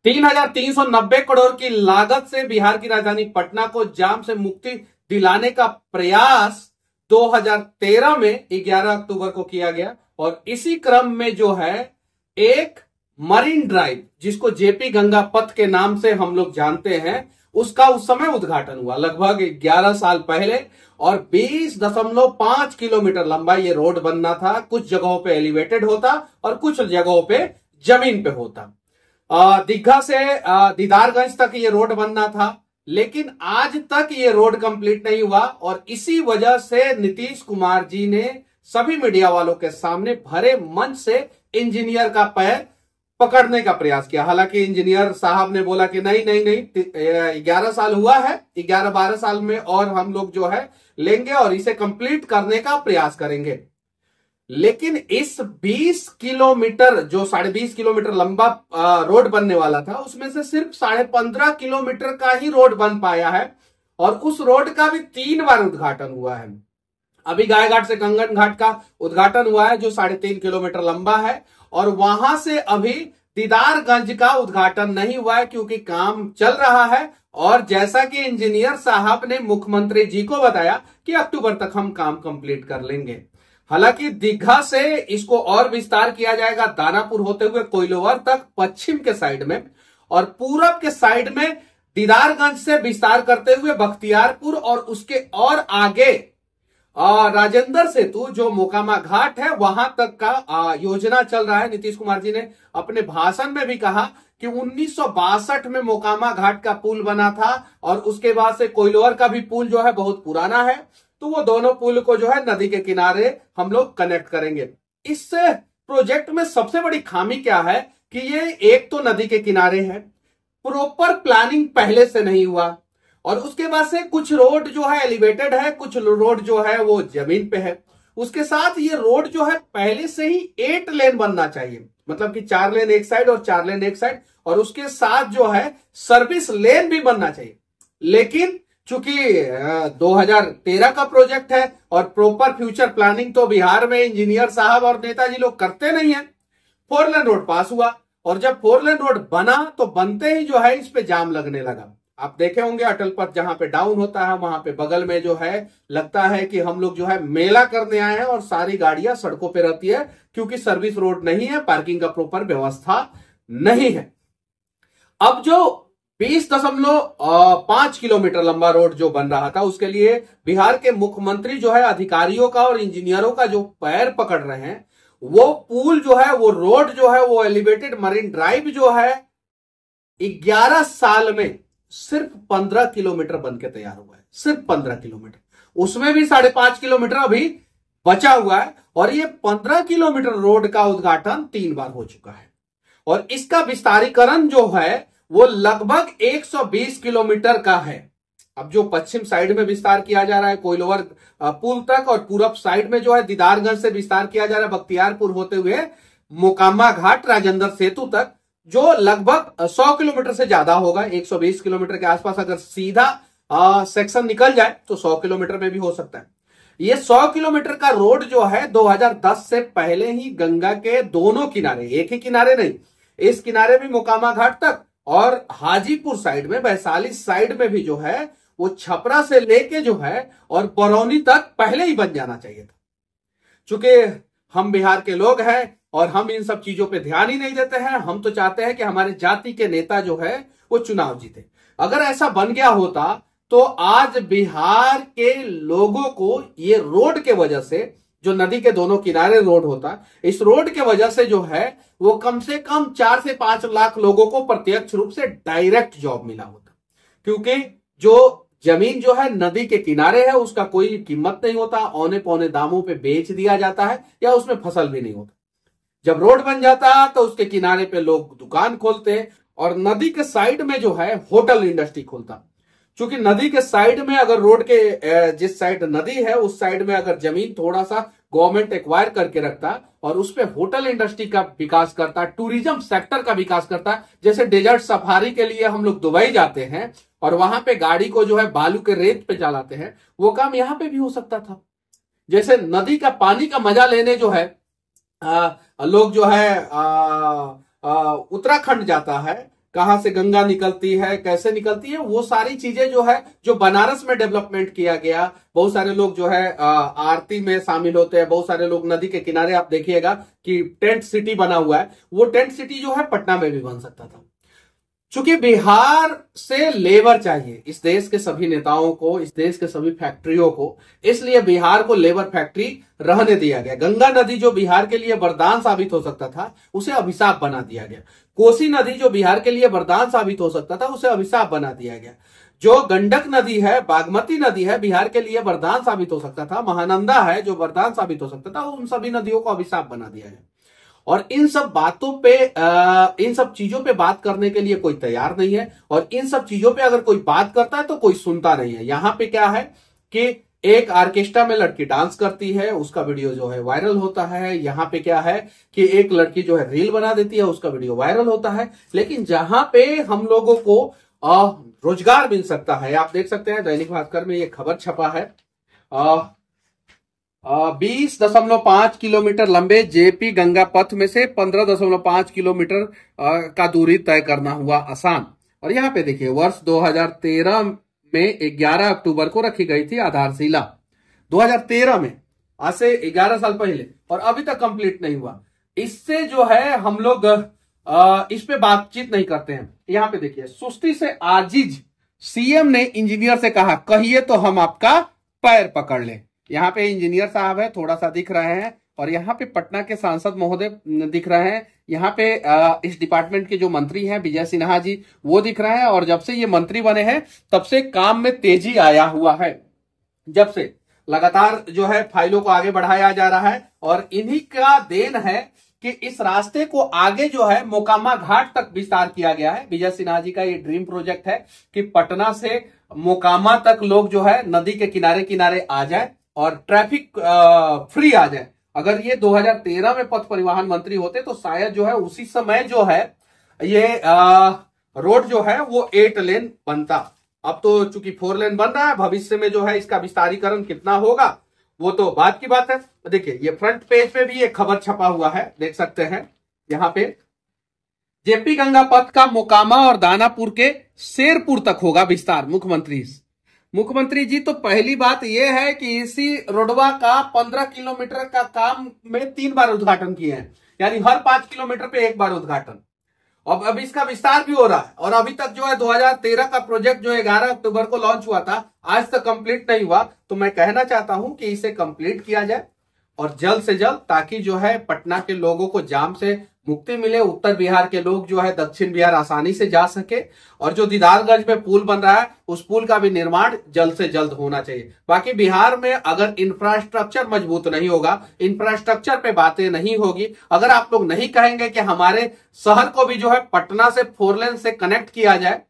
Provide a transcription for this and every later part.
3,390 करोड़ की लागत से बिहार की राजधानी पटना को जाम से मुक्ति दिलाने का प्रयास 2013 में 11 अक्टूबर को किया गया। और इसी क्रम में जो है एक मरीन ड्राइव, जिसको जेपी गंगा पथ के नाम से हम लोग जानते हैं, उसका उस समय उद्घाटन हुआ लगभग 11 साल पहले। और 20.5 किलोमीटर लंबा ये रोड बनना था। कुछ जगहों पे एलिवेटेड होता और कुछ जगहों पे जमीन पे होता। दीघा से दीदारगंज तक ये रोड बनना था, लेकिन आज तक ये रोड कंप्लीट नहीं हुआ। और इसी वजह से नीतीश कुमार जी ने सभी मीडिया वालों के सामने भरे मंच से इंजीनियर का पैर पकड़ने का प्रयास किया। हालांकि इंजीनियर साहब ने बोला कि नहीं नहीं नहीं, 11 साल हुआ है, 11-12 साल में और हम लोग जो है लेंगे और इसे कंप्लीट करने का प्रयास करेंगे। लेकिन इस 20 किलोमीटर, जो 20.5 किलोमीटर लंबा रोड बनने वाला था, उसमें से सिर्फ 15.5 किलोमीटर का ही रोड बन पाया है। और उस रोड का भी 3 बार उद्घाटन हुआ है। अभी गायघाट से कंगन घाट का उद्घाटन हुआ है, जो 3.5 किलोमीटर लंबा है। और वहां से अभी दीदारगंज का उद्घाटन नहीं हुआ है, क्योंकि काम चल रहा है। और जैसा कि इंजीनियर साहब ने मुख्यमंत्री जी को बताया कि अक्टूबर तक हम काम कंप्लीट कर लेंगे। हालांकि दीघा से इसको और विस्तार किया जाएगा, दानापुर होते हुए कोइलवर तक पश्चिम के साइड में, और पूरब के साइड में दीदारगंज से विस्तार करते हुए बख्तियारपुर, और उसके और आगे राजेंद्र सेतु जो मोकामा घाट है वहां तक का योजना चल रहा है। नीतीश कुमार जी ने अपने भाषण में भी कहा कि 1962 में मोकामा घाट का पुल बना था, और उसके बाद से कोइलवर का भी पुल जो है बहुत पुराना है। तो वो दोनों पुल को जो है नदी के किनारे हम लोग कनेक्ट करेंगे। इस प्रोजेक्ट में सबसे बड़ी खामी क्या है कि ये एक तो नदी के किनारे है, प्रॉपर प्लानिंग पहले से नहीं हुआ, और उसके बाद से कुछ रोड जो है एलिवेटेड है, कुछ रोड जो है वो जमीन पे है। उसके साथ ये रोड जो है पहले से ही 8 लेन बनना चाहिए, मतलब कि 4 लेन एक साइड और 4 लेन एक साइड, और उसके साथ जो है सर्विस लेन भी बनना चाहिए। लेकिन चूंकि 2013 का प्रोजेक्ट है और प्रॉपर फ्यूचर प्लानिंग तो बिहार में इंजीनियर साहब और नेताजी लोग करते नहीं है, 4 लेन रोड पास हुआ। और जब 4 लेन रोड बना तो बनते ही जो है इस पे जाम लगने लगा। आप देखे होंगे अटल पथ जहां पे डाउन होता है, वहां पे बगल में जो है लगता है कि हम लोग जो है मेला करने आए हैं, और सारी गाड़ियां सड़कों पे रहती है, क्योंकि सर्विस रोड नहीं है, पार्किंग का प्रॉपर व्यवस्था नहीं है। अब जो 20.5 किलोमीटर लंबा रोड जो बन रहा था, उसके लिए बिहार के मुख्यमंत्री जो है अधिकारियों का और इंजीनियरों का जो पैर पकड़ रहे हैं, वो पुल जो है, वो रोड जो है, वो एलिवेटेड मरीन ड्राइव जो है 11 साल में सिर्फ 15 किलोमीटर बन के तैयार हुआ है। सिर्फ 15 किलोमीटर, उसमें भी 5.5 किलोमीटर अभी बचा हुआ है। और ये 15 किलोमीटर रोड का उद्घाटन 3 बार हो चुका है, और इसका विस्तारीकरण जो है वो लगभग 120 किलोमीटर का है। अब जो पश्चिम साइड में विस्तार किया जा रहा है कोइलवर पुल तक, और पूरब साइड में जो है दीदारगंज से विस्तार किया जा रहा है बख्तियारपुर होते हुए मोकामा घाट राजेंद्र सेतु तक, जो लगभग 100 किलोमीटर से ज्यादा होगा। 120 किलोमीटर के आसपास अगर सीधा सेक्शन निकल जाए तो 100 किलोमीटर में भी हो सकता है। ये 100 किलोमीटर का रोड जो है 2010 से पहले ही गंगा के दोनों किनारे, एक ही किनारे नहीं, इस किनारे भी मोकामा घाट तक, और हाजीपुर साइड में, वैशाली साइड में भी जो है वो छपरा से लेके जो है और बरौनी तक पहले ही बन जाना चाहिए था। चूंकि हम बिहार के लोग हैं और हम इन सब चीजों पे ध्यान ही नहीं देते हैं, हम तो चाहते हैं कि हमारे जाति के नेता जो है वो चुनाव जीते। अगर ऐसा बन गया होता तो आज बिहार के लोगों को ये रोड के वजह से, जो नदी के दोनों किनारे रोड होता, इस रोड के वजह से जो है वो कम से कम 4 से 5 लाख लोगों को प्रत्यक्ष रूप से डायरेक्ट जॉब मिला होता। क्योंकि जो जमीन जो है नदी के किनारे है उसका कोई कीमत नहीं होता, औने पौने दामों पे बेच दिया जाता है, या उसमें फसल भी नहीं होता। जब रोड बन जाता तो उसके किनारे पे लोग दुकान खोलते, और नदी के साइड में जो है होटल इंडस्ट्री खोलता। क्योंकि नदी के साइड में, अगर रोड के जिस साइड नदी है उस साइड में अगर जमीन थोड़ा सा गवर्नमेंट एक्वायर करके रखता और उस पे होटल इंडस्ट्री का विकास करता, टूरिज्म सेक्टर का विकास करता, जैसे डेजर्ट सफारी के लिए हम लोग दुबई जाते हैं और वहां पे गाड़ी को जो है बालू के रेत पे चलाते हैं, वो काम यहां पे भी हो सकता था। जैसे नदी का पानी का मजा लेने जो है लोग जो है उत्तराखंड जाता है, कहां से गंगा निकलती है, कैसे निकलती है, वो सारी चीजें जो है जो बनारस में डेवलपमेंट किया गया। बहुत सारे लोग जो है आरती में शामिल होते हैं, बहुत सारे लोग नदी के किनारे, आप देखिएगा कि टेंट सिटी बना हुआ है, वो टेंट सिटी जो है पटना में भी बन सकता था। चूंकि बिहार से लेबर चाहिए इस देश के सभी नेताओं को, इस देश के सभी फैक्ट्रियों को, इसलिए बिहार को लेबर फैक्ट्री रहने दिया गया। गंगा नदी जो बिहार के लिए वरदान साबित हो सकता था, उसे अभिशाप बना दिया गया। कोसी नदी जो बिहार के लिए वरदान साबित हो सकता था, उसे अभिशाप बना दिया गया। जो गंडक नदी है, बागमती नदी है, बिहार के लिए वरदान साबित हो सकता था। महानंदा है जो वरदान साबित हो सकता था, उन सभी नदियों को अभिशाप बना दिया गया। और इन सब बातों पे, इन सब चीजों पे बात करने के लिए कोई तैयार नहीं है, और इन सब चीजों पे अगर कोई बात करता है तो कोई सुनता नहीं है। यहां पे क्या है कि एक ऑर्केस्ट्रा में लड़की डांस करती है, उसका वीडियो जो है वायरल होता है। यहां पे क्या है कि एक लड़की जो है रील बना देती है, उसका वीडियो वायरल होता है। लेकिन जहां पे हम लोगों को रोजगार मिल सकता है, आप देख सकते हैं दैनिक भास्कर में ये खबर छपा है, 20.5 किलोमीटर लंबे जेपी गंगा पथ में से 15.5 किलोमीटर का दूरी तय करना हुआ आसान। और यहाँ पे देखिए, वर्ष 2013 में 11 अक्टूबर को रखी गई थी आधारशिला। 2013 में, आज से 11 साल पहले, और अभी तक कंप्लीट नहीं हुआ। इससे जो है हम लोग इस पे बातचीत नहीं करते हैं। यहाँ पे देखिए, सुस्ती से आजिज सीएम ने इंजीनियर से कहा, कहिए तो हम आपका पैर पकड़ ले। यहाँ पे इंजीनियर साहब है, थोड़ा सा दिख रहे हैं, और यहाँ पे पटना के सांसद महोदय दिख रहे हैं। यहाँ पे इस डिपार्टमेंट के जो मंत्री हैं विजय सिन्हा जी, वो दिख रहे हैं। और जब से ये मंत्री बने हैं तब से काम में तेजी आया हुआ है। जब से लगातार जो है फाइलों को आगे बढ़ाया जा रहा है, और इन्हीं का देन है कि इस रास्ते को आगे जो है मोकामा घाट तक विस्तार किया गया है। विजय सिन्हा जी का ये ड्रीम प्रोजेक्ट है कि पटना से मोकामा तक लोग जो है नदी के किनारे किनारे आ जाए और ट्रैफिक फ्री आ जाए। अगर ये 2013 में पथ परिवहन मंत्री होते तो शायद जो है उसी समय जो है ये रोड जो है वो 8 लेन बनता। अब तो चूंकि 4 लेन बन रहा है, भविष्य में जो है इसका विस्तारीकरण कितना होगा वो तो बात की बात है। देखिए, ये फ्रंट पेज पे भी एक खबर छपा हुआ है, देख सकते हैं यहाँ पे, जेपी गंगा पथ का मोकामा और दानापुर के शेरपुर तक होगा विस्तार। मुख्यमंत्री जी तो पहली बात यह है कि इसी रोडवा का 15 किलोमीटर का काम में 3 बार उद्घाटन किए हैं, यानी हर 5 किलोमीटर पे 1 बार उद्घाटन। अब इसका विस्तार भी हो रहा है, और अभी तक जो है 2013 का प्रोजेक्ट जो 11 अक्टूबर को लॉन्च हुआ था, आज तक कंप्लीट नहीं हुआ। तो मैं कहना चाहता हूं कि इसे कंप्लीट किया जाए और जल्द से जल्द, ताकि जो है पटना के लोगों को जाम से मुक्ति मिले, उत्तर बिहार के लोग जो है दक्षिण बिहार आसानी से जा सके। और जो दीदारगंज में पुल बन रहा है, उस पुल का भी निर्माण जल्द से जल्द होना चाहिए। बाकी बिहार में अगर इंफ्रास्ट्रक्चर मजबूत नहीं होगा, इंफ्रास्ट्रक्चर पे बातें नहीं होगी, अगर आप लोग नहीं कहेंगे कि हमारे शहर को भी जो है पटना से 4 लेन से कनेक्ट किया जाए,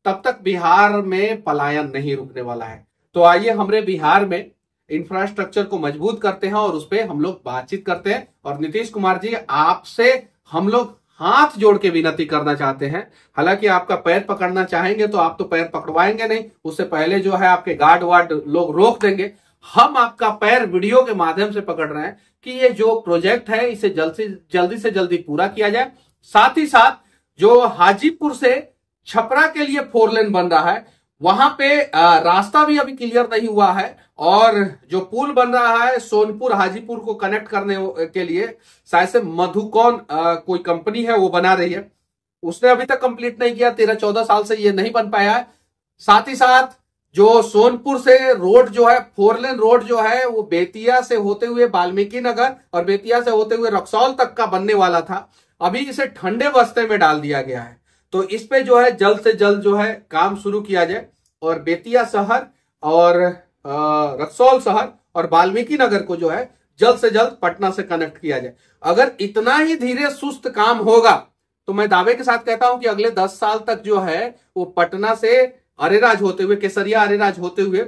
तब तक बिहार में पलायन नहीं रुकने वाला है। तो आइए हमारे बिहार में इंफ्रास्ट्रक्चर को मजबूत करते हैं और उस पर हम लोग बातचीत करते हैं। और नीतीश कुमार जी, आपसे हम लोग हाथ जोड़ के विनती करना चाहते हैं। हालांकि आपका पैर पकड़ना चाहेंगे तो आप तो पैर पकड़वाएंगे नहीं, उससे पहले जो है आपके गार्ड वार्ड लोग रोक देंगे। हम आपका पैर वीडियो के माध्यम से पकड़ रहे हैं कि ये जो प्रोजेक्ट है इसे जल्दी से जल्दी पूरा किया जाए। साथ ही साथ जो हाजीपुर से छपरा के लिए 4 लेन बन रहा है, वहां पे रास्ता भी अभी क्लियर नहीं हुआ है, और जो पुल बन रहा है सोनपुर हाजीपुर को कनेक्ट करने के लिए, शायद से मधुकौन कोई कंपनी है वो बना रही है, उसने अभी तक कंप्लीट नहीं किया। 13-14 साल से ये नहीं बन पाया है। साथ ही साथ जो सोनपुर से रोड जो है 4 लेन रोड जो है, वो बेतिया से होते हुए वाल्मीकि नगर और बेतिया से होते हुए रक्सौल तक का बनने वाला था, अभी इसे ठंडे बस्ते में डाल दिया गया है। तो इस पे जो है जल्द से जल्द जो है काम शुरू किया जाए, और बेतिया शहर और रक्सौल शहर और वाल्मीकि नगर को जो है जल्द से जल्द पटना से कनेक्ट किया जाए। अगर इतना ही धीरे सुस्त काम होगा तो मैं दावे के साथ कहता हूं कि अगले 10 साल तक जो है वो पटना से अरेराज होते हुए, केसरिया अरेराज होते हुए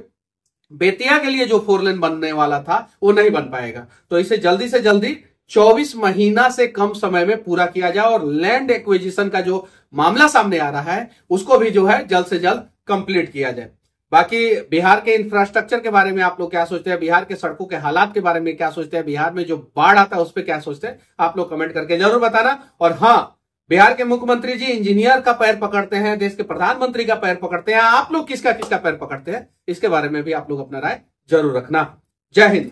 बेतिया के लिए जो 4 लेन बनने वाला था वो नहीं बन पाएगा। तो इसे जल्दी से जल्दी 24 महीना से कम समय में पूरा किया जाए, और लैंड एक्विजिशन का जो मामला सामने आ रहा है उसको भी जो है जल्द से जल्द कंप्लीट किया जाए। बाकी बिहार के इंफ्रास्ट्रक्चर के बारे में आप लोग क्या सोचते हैं, बिहार के सड़कों के हालात के बारे में क्या सोचते हैं, बिहार में जो बाढ़ आता है उस पर क्या सोचते हैं, आप लोग कमेंट करके जरूर बताना। और हाँ, बिहार के मुख्यमंत्री जी इंजीनियर का पैर पकड़ते हैं, देश के प्रधानमंत्री का पैर पकड़ते हैं। आप लोग किसका किसका पैर पकड़ते हैं, इसके बारे में भी आप लोग अपना राय जरूर रखना। जय हिंद।